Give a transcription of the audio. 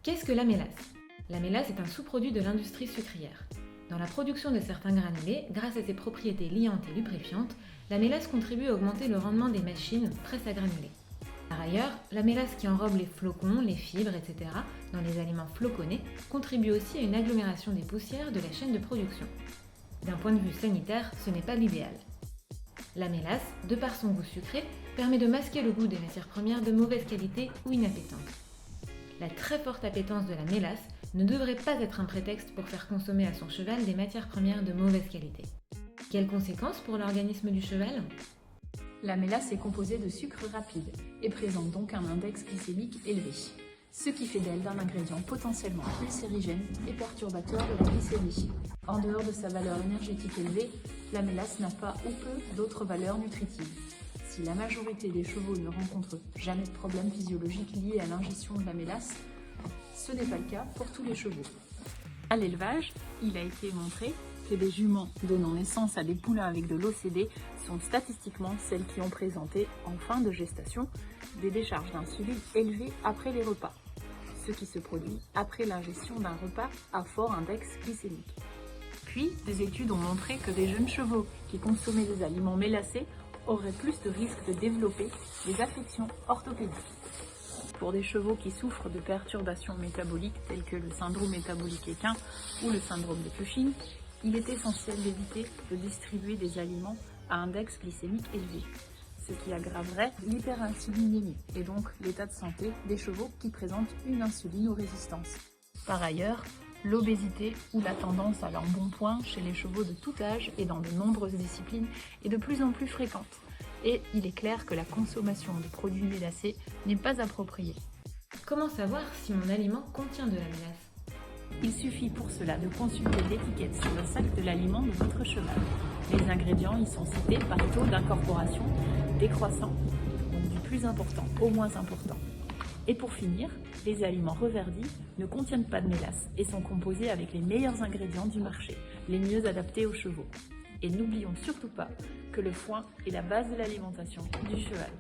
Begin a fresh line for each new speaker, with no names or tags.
Qu'est-ce que la mélasse? La mélasse est un sous-produit de l'industrie sucrière. Dans la production de certains granulés, grâce à ses propriétés liantes et lubrifiantes, la mélasse contribue à augmenter le rendement des machines presse à granulés. Par ailleurs, la mélasse qui enrobe les flocons, les fibres, etc. dans les aliments floconnés contribue aussi à une agglomération des poussières de la chaîne de production. D'un point de vue sanitaire, ce n'est pas l'idéal. La mélasse, de par son goût sucré, permet de masquer le goût des matières premières de mauvaise qualité ou inappétantes. La très forte appétence de la mélasse ne devrait pas être un prétexte pour faire consommer à son cheval des matières premières de mauvaise qualité. Quelles conséquences pour l'organisme du cheval?
La mélasse est composée de sucre rapide et présente donc un index glycémique élevé, ce qui fait d'elle un ingrédient potentiellement ulcérigène et perturbateur de la glycémie. En dehors de sa valeur énergétique élevée, la mélasse n'a pas ou peu d'autres valeurs nutritives. Si la majorité des chevaux ne rencontrent jamais de problème physiologique lié à l'ingestion de la mélasse, ce n'est pas le cas pour tous les chevaux. À l'élevage, il a été montré que des juments donnant naissance à des poulains avec de l'OCD sont statistiquement celles qui ont présenté, en fin de gestation, des décharges d'insuline élevées après les repas, ce qui se produit après l'ingestion d'un repas à fort index glycémique. Puis, des études ont montré que des jeunes chevaux qui consommaient des aliments mélassés auraient plus de risques de développer des affections orthopédiques. Pour des chevaux qui souffrent de perturbations métaboliques telles que le syndrome métabolique équin ou le syndrome de Cushing, il est essentiel d'éviter de distribuer des aliments à index glycémique élevé, ce qui aggraverait l'hyperinsulinémie et donc l'état de santé des chevaux qui présentent une insulinorésistance. Par ailleurs, l'obésité ou la tendance à l'embonpoint chez les chevaux de tout âge et dans de nombreuses disciplines est de plus en plus fréquente. Et il est clair que la consommation de produits mélassés n'est pas appropriée.
Comment savoir si mon aliment contient de la mélasse?
Il suffit pour cela de consulter l'étiquette sur le sac de l'aliment de votre cheval. Les ingrédients y sont cités par taux d'incorporation décroissant, donc du plus important au moins important. Et pour finir, les aliments reverdis ne contiennent pas de mélasse et sont composés avec les meilleurs ingrédients du marché, les mieux adaptés aux chevaux. Et n'oublions surtout pas que le foin est la base de l'alimentation du cheval.